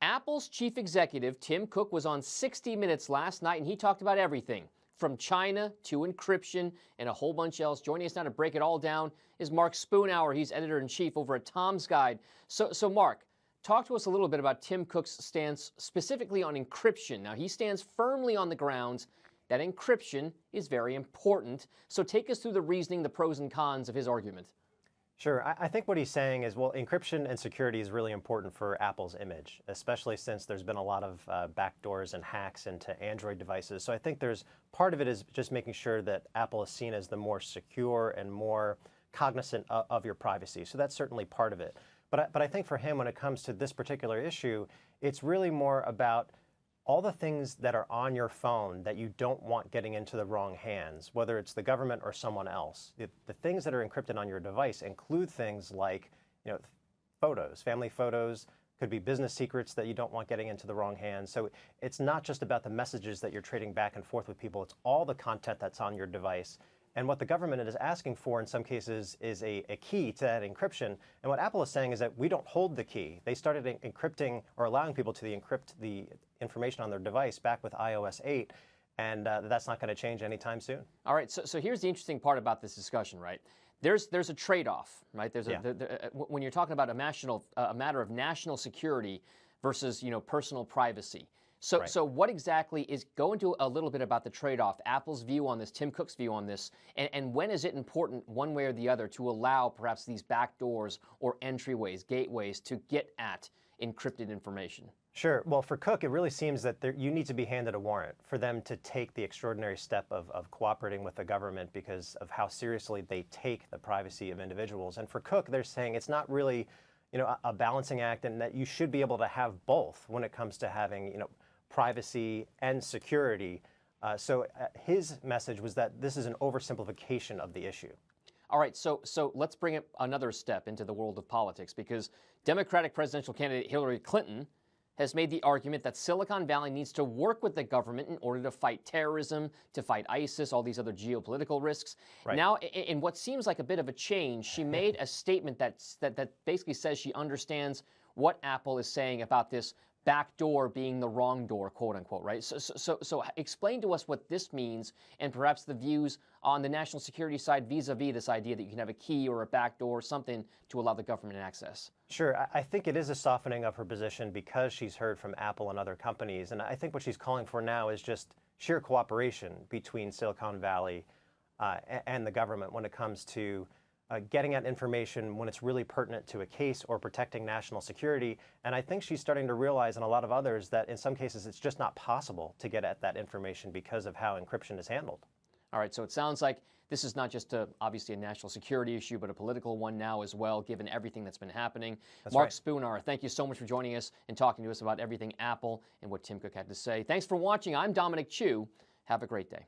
Apple's chief executive, Tim Cook, was on 60 Minutes last night, and he talked about everything from China to encryption and a whole bunch else. Joining us now to break it all down is Mark Spoonhour. He's editor-in-chief over at Tom's Guide. So Mark, talk to us a little bit about Tim Cook's stance specifically on encryption. Now, he stands firmly on the grounds that encryption is very important. So take us through the reasoning, the pros and cons of his argument. Sure. I think what he's saying is, well, encryption and security is really important for Apple's image, especially since there's been a lot of backdoors and hacks into Android devices. So I think there's part of it is just making sure that Apple is seen as the more secure and more cognizant of your privacy. So that's certainly part of it. But I think for him, when it comes to this particular issue, it's really more about all the things that are on your phone that you don't want getting into the wrong hands, whether it's the government or someone else. The things that are encrypted on your device include things like, photos, family photos, could be business secrets that you don't want getting into the wrong hands. So it's not just about the messages that you're trading back and forth with people, it's all the content that's on your device. And what the government is asking for in some cases is a key to that encryption. And what Apple is saying is that we don't hold the key. They started encrypting or allowing people to encrypt the information on their device back with iOS 8. And that's not going to change anytime soon. All right. So here's the interesting part about this discussion, right? There's a trade-off, right? When you're talking about a matter of national security versus personal privacy. So what exactly go into a little bit about the trade-off, Apple's view on this, Tim Cook's view on this, and when is it important one way or the other to allow perhaps these backdoors or entryways, gateways to get at encrypted information? Sure. Well, for Cook, it really seems that you need to be handed a warrant for them to take the extraordinary step of cooperating with the government because of how seriously they take the privacy of individuals. And for Cook, they're saying it's not really a balancing act and that you should be able to have both when it comes to having privacy and security. So his message was that this is an oversimplification of the issue. All right, so let's bring it another step into the world of politics, because Democratic presidential candidate Hillary Clinton has made the argument that Silicon Valley needs to work with the government in order to fight terrorism, to fight ISIS, all these other geopolitical risks. Right. Now, in what seems like a bit of a change, she made a statement that basically says she understands what Apple is saying about this back door being the wrong door, quote unquote, right? So explain to us what this means and perhaps the views on the national security side vis-a-vis this idea that you can have a key or a back door or something to allow the government access. Sure. I think it is a softening of her position because she's heard from Apple and other companies. And I think what she's calling for now is just sheer cooperation between Silicon Valley and the government when it comes to getting at information when it's really pertinent to a case or protecting national security. And I think she's starting to realize, and a lot of others, that in some cases it's just not possible to get at that information because of how encryption is handled. All right, so it sounds like this is not just obviously a national security issue, but a political one now as well, given everything that's been happening. That's Mark right. Spoonhour, thank you so much for joining us and talking to us about everything Apple and what Tim Cook had to say. Thanks for watching. I'm Dominic Chu. Have a great day.